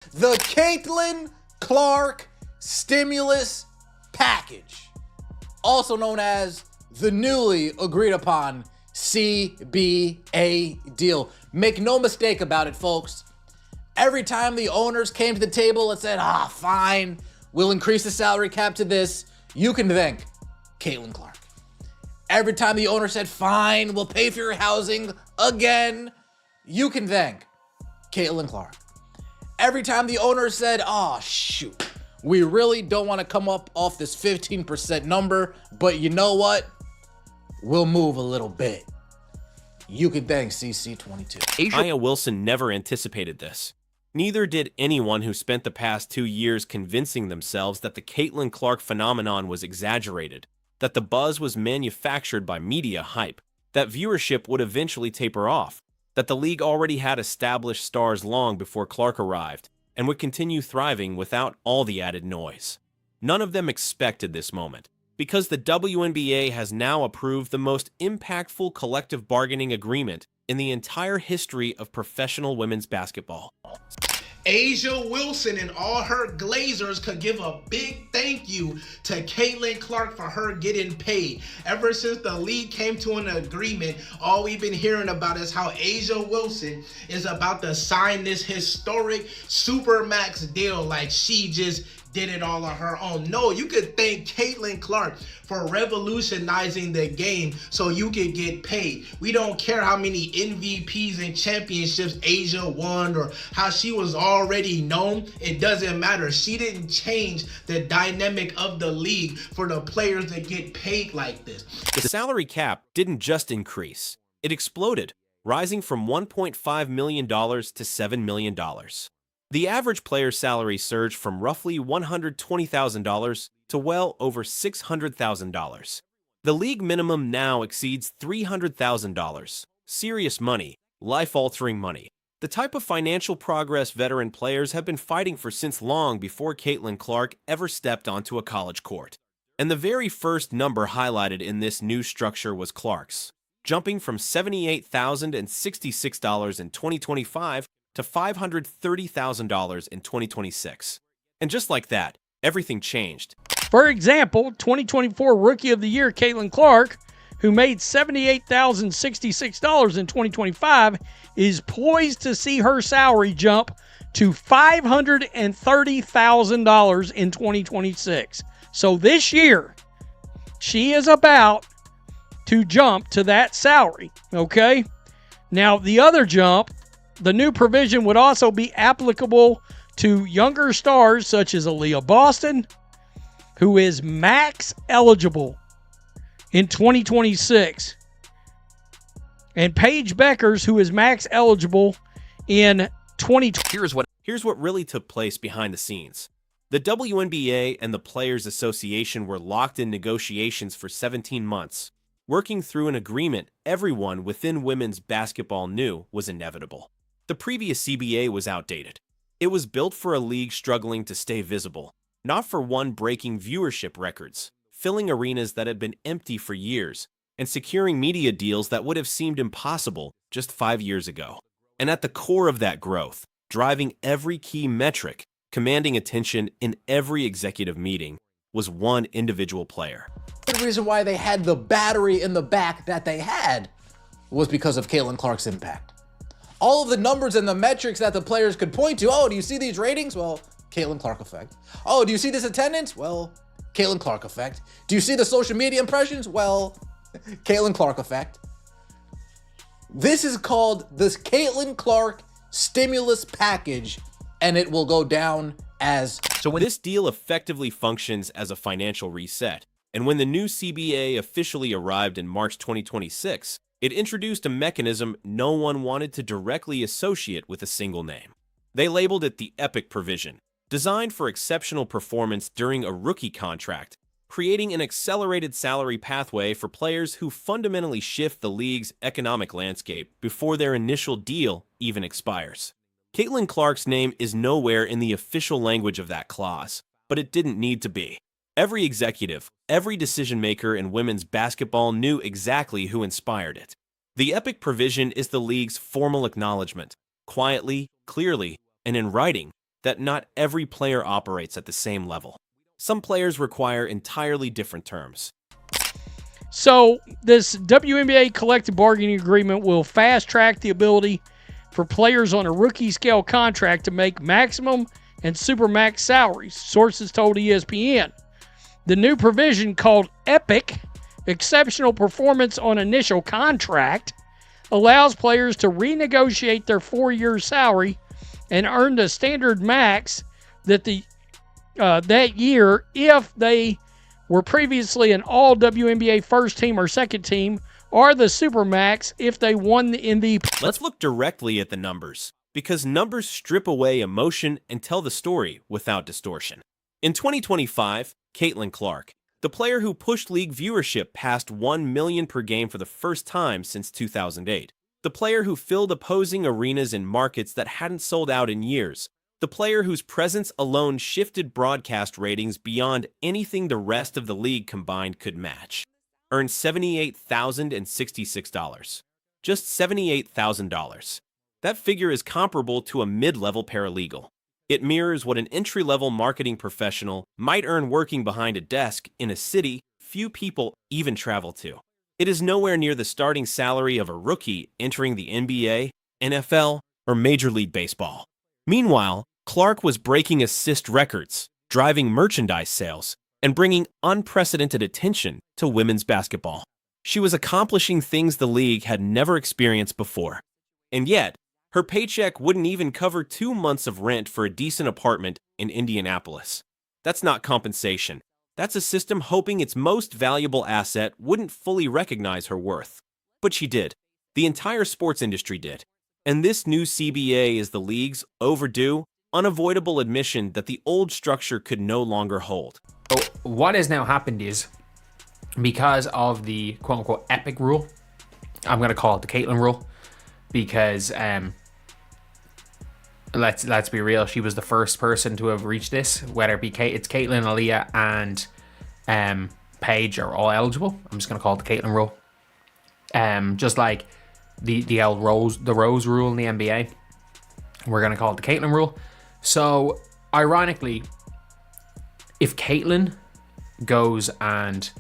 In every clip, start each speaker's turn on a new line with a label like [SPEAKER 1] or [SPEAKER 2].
[SPEAKER 1] The Caitlin Clark stimulus package, also known as the newly agreed upon CBA deal. Make no mistake about it, folks. Every time the owners came to the table and said, fine, we'll increase the salary cap to this, you can thank Caitlin Clark. Every time the owner said, fine, we'll pay for your housing again, you can thank Caitlin Clark. Every time the owner said, shoot, we really don't want to come up off this 15% number, but you know what? We'll move a little bit. You can thank CC22.
[SPEAKER 2] Aya Wilson never anticipated this. Neither did anyone who spent the past 2 years convincing themselves that the Caitlin Clark phenomenon was exaggerated, that the buzz was manufactured by media hype, that viewership would eventually taper off, that the league already had established stars long before Clark arrived, and would continue thriving without all the added noise. None of them expected this moment, because the WNBA has now approved the most impactful collective bargaining agreement in the entire history of professional women's basketball.
[SPEAKER 3] A'ja Wilson and all her Glazers could give a big thank you to Caitlin Clark for her getting paid. Ever since the league came to an agreement, all we've been hearing about is how A'ja Wilson is about to sign this historic Supermax deal like she just did it all on her own. No, you could thank Caitlin Clark for revolutionizing the game so you could get paid. We don't care how many MVPs and championships A'ja won or how she was already known. It doesn't matter. She didn't change the dynamic of the league for the players that get paid like this.
[SPEAKER 2] The salary cap didn't just increase. It exploded, rising from $1.5 million to $7 million. The average player's salary surged from roughly $120,000 to well over $600,000. The league minimum now exceeds $300,000. Serious money, life-altering money. The type of financial progress veteran players have been fighting for since long before Caitlin Clark ever stepped onto a college court. And the very first number highlighted in this new structure was Clark's, jumping from $78,066 in 2025 to $530,000 in 2026. And just like that, everything changed.
[SPEAKER 4] For example, 2024 Rookie of the Year Caitlin Clark, who made $78,066 in 2025, is poised to see her salary jump to $530,000 in 2026. So this year, she is about to jump to that salary, okay? Now, the other jump, the new provision would also be applicable to younger stars such as Aaliyah Boston, who is max eligible in 2026, and Paige Beckers, who is max eligible in 2020.
[SPEAKER 2] Here's what really took place behind the scenes. The WNBA and the Players Association were locked in negotiations for 17 months, working through an agreement everyone within women's basketball knew was inevitable. The previous CBA was outdated. It was built for a league struggling to stay visible, not for one breaking viewership records, filling arenas that had been empty for years, and securing media deals that would have seemed impossible just 5 years ago. And at the core of that growth, driving every key metric, commanding attention in every executive meeting, was one individual player.
[SPEAKER 1] The reason why they had the battery in the back that they had was because of Caitlin Clark's impact. All of the numbers and the metrics that the players could point to. Oh, do you see these ratings? Well, Caitlin Clark effect. Oh, do you see this attendance? Well, Caitlin Clark effect. Do you see the social media impressions? Well, Caitlin Clark effect. This is called the Caitlin Clark stimulus package, and it will go down as...
[SPEAKER 2] So when this deal effectively functions as a financial reset, and when the new CBA officially arrived in March 2026, it introduced a mechanism no one wanted to directly associate with a single name. They labeled it the Epic Provision, designed for exceptional performance during a rookie contract, creating an accelerated salary pathway for players who fundamentally shift the league's economic landscape before their initial deal even expires. Caitlin Clark's name is nowhere in the official language of that clause, but it didn't need to be. Every executive, every decision-maker in women's basketball knew exactly who inspired it. The Epic Provision is the league's formal acknowledgement, quietly, clearly, and in writing, that not every player operates at the same level. Some players require entirely different terms.
[SPEAKER 4] So this WNBA collective bargaining agreement will fast-track the ability for players on a rookie scale contract to make maximum and supermax salaries, sources told ESPN. The new provision, called EPIC, Exceptional Performance on Initial Contract, allows players to renegotiate their 4-year salary and earn the standard max that year if they were previously an all WNBA first team or second team, or the Supermax if they won the MVP.
[SPEAKER 2] Let's look directly at the numbers, because numbers strip away emotion and tell the story without distortion. In 2025, Caitlin Clark, the player who pushed league viewership past 1 million per game for the first time since 2008, the player who filled opposing arenas in markets that hadn't sold out in years, the player whose presence alone shifted broadcast ratings beyond anything the rest of the league combined could match, earned $78,066. Just $78,000. That figure is comparable to a mid-level paralegal. It mirrors what an entry-level marketing professional might earn working behind a desk in a city few people even travel to. It is nowhere near the starting salary of a rookie entering the NBA, NFL, or Major League Baseball. Meanwhile, Clark was breaking assist records, driving merchandise sales, and bringing unprecedented attention to women's basketball. She was accomplishing things the league had never experienced before. And yet, her paycheck wouldn't even cover 2 months of rent for a decent apartment in Indianapolis. That's not compensation. That's a system hoping its most valuable asset wouldn't fully recognize her worth. But she did. The entire sports industry did. And this new CBA is the league's overdue, unavoidable admission that the old structure could no longer hold.
[SPEAKER 5] So what has now happened is, because of the quote-unquote epic rule, I'm going to call it the Caitlin rule, because let's be real, she was the first person to have reached this. Whether it be it's Caitlin, Aaliyah, and Paige are all eligible. I'm just going to call it the Caitlin rule. Just like the old Rose rule in the NBA, we're going to call it the Caitlin rule. So, ironically, if Caitlin goes and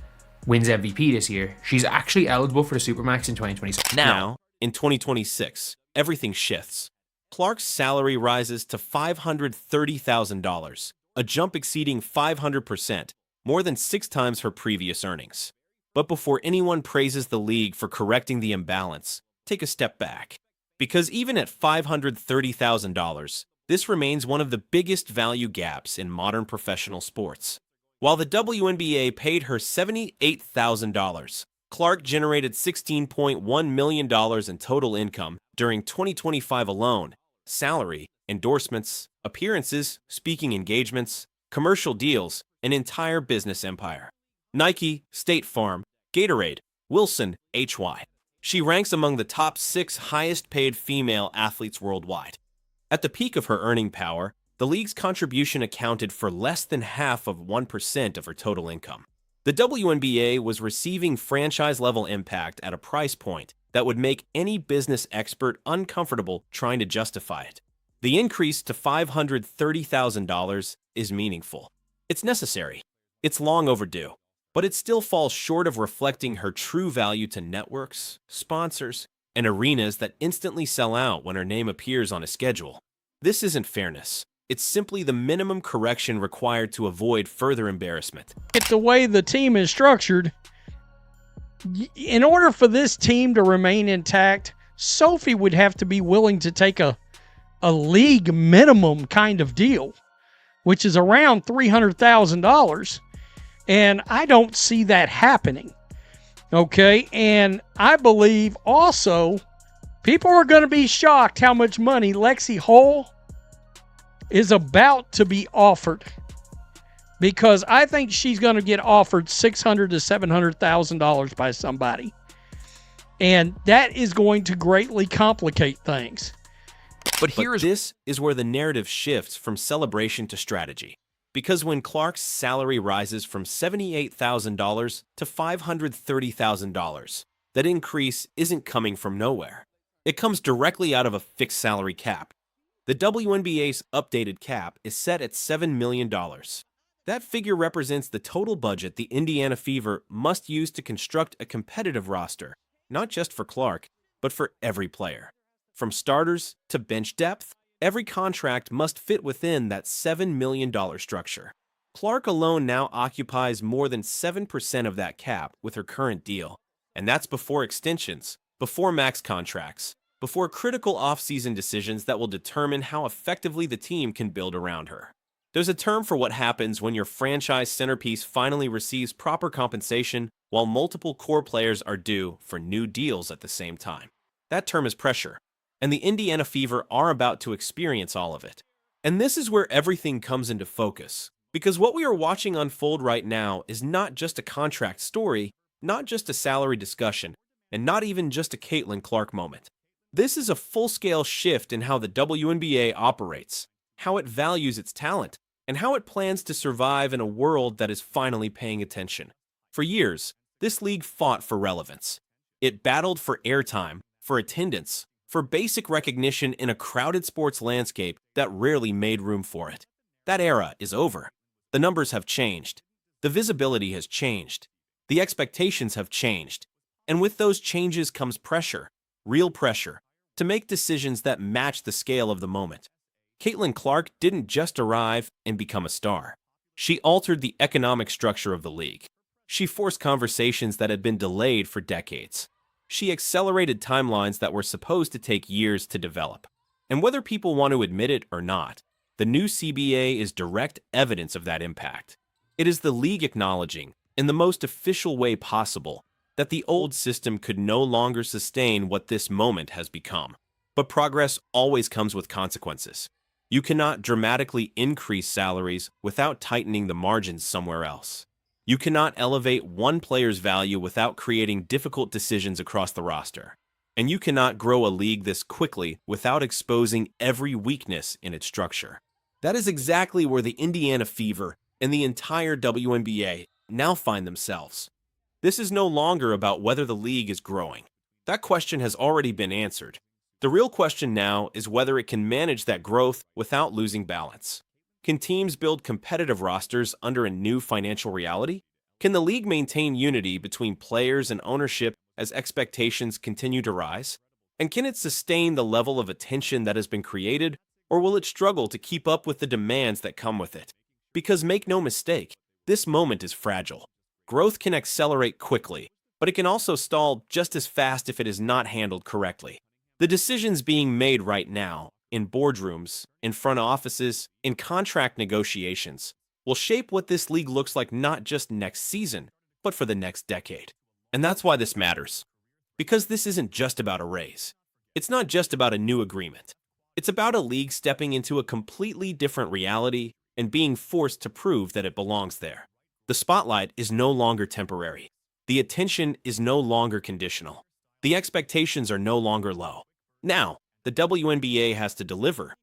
[SPEAKER 5] wins MVP this year, she's actually eligible for the Supermax in 2026.
[SPEAKER 2] Now, in 2026, everything shifts. Clark's salary rises to $530,000, a jump exceeding 500%, more than 6 times her previous earnings. But before anyone praises the league for correcting the imbalance, take a step back. Because even at $530,000, this remains one of the biggest value gaps in modern professional sports. While the WNBA paid her $78,000, Clark generated $16.1 million in total income during 2025 alone. Salary, endorsements, appearances, speaking engagements, commercial deals, an entire business empire. Nike, State Farm, Gatorade, Wilson, HY. She ranks among the top 6 highest-paid female athletes worldwide. At the peak of her earning power, the league's contribution accounted for less than half of 1% of her total income. The WNBA was receiving franchise-level impact at a price point that would make any business expert uncomfortable trying to justify it. The increase to $530,000 is meaningful. It's necessary. It's long overdue. But it still falls short of reflecting her true value to networks, sponsors, and arenas that instantly sell out when her name appears on a schedule. This isn't fairness. It's simply the minimum correction required to avoid further embarrassment.
[SPEAKER 4] The way the team is structured, in order for this team to remain intact, Sophie would have to be willing to take a league minimum kind of deal, which is around $300,000. And I don't see that happening. Okay, and I believe also people are going to be shocked how much money Lexi Hull is about to be offered, because I think she's going to get offered $600,000 to $700,000 by somebody, and that is going to greatly complicate things.
[SPEAKER 2] But this is where the narrative shifts from celebration to strategy. Because when Clark's salary rises from $78,000 to $530,000, that increase isn't coming from nowhere. It comes directly out of a fixed salary cap. The WNBA's updated cap is set at $7 million. That figure represents the total budget the Indiana Fever must use to construct a competitive roster, not just for Clark, but for every player. From starters to bench depth, every contract must fit within that $7 million structure. Clark alone now occupies more than 7% of that cap with her current deal, and that's before extensions, before max contracts, before critical offseason decisions that will determine how effectively the team can build around her. There's a term for what happens when your franchise centerpiece finally receives proper compensation while multiple core players are due for new deals at the same time. That term is pressure, and the Indiana Fever are about to experience all of it. And this is where everything comes into focus, because what we are watching unfold right now is not just a contract story, not just a salary discussion, and not even just a Caitlin Clark moment. This is a full-scale shift in how the WNBA operates, how it values its talent, and how it plans to survive in a world that is finally paying attention. For years, this league fought for relevance. It battled for airtime, for attendance, for basic recognition in a crowded sports landscape that rarely made room for it. That era is over. The numbers have changed. The visibility has changed. The expectations have changed. And with those changes comes pressure, real pressure, to make decisions that match the scale of the moment. Caitlin Clark didn't just arrive and become a star. She altered the economic structure of the league. She forced conversations that had been delayed for decades. She accelerated timelines that were supposed to take years to develop. And whether people want to admit it or not, the new CBA is direct evidence of that impact. It is the league acknowledging, in the most official way possible, that the old system could no longer sustain what this moment has become. But progress always comes with consequences. You cannot dramatically increase salaries without tightening the margins somewhere else. You cannot elevate one player's value without creating difficult decisions across the roster. And you cannot grow a league this quickly without exposing every weakness in its structure. That is exactly where the Indiana Fever and the entire WNBA now find themselves. This is no longer about whether the league is growing. That question has already been answered. The real question now is whether it can manage that growth without losing balance. Can teams build competitive rosters under a new financial reality? Can the league maintain unity between players and ownership as expectations continue to rise? And can it sustain the level of attention that has been created, or will it struggle to keep up with the demands that come with it? Because make no mistake, this moment is fragile. Growth can accelerate quickly, but it can also stall just as fast if it is not handled correctly. The decisions being made right now, in boardrooms, in front offices, in contract negotiations, will shape what this league looks like not just next season, but for the next decade. And that's why this matters. Because this isn't just about a raise. It's not just about a new agreement. It's about a league stepping into a completely different reality and being forced to prove that it belongs there. The spotlight is no longer temporary. The attention is no longer conditional. The expectations are no longer low. Now, the WNBA has to deliver,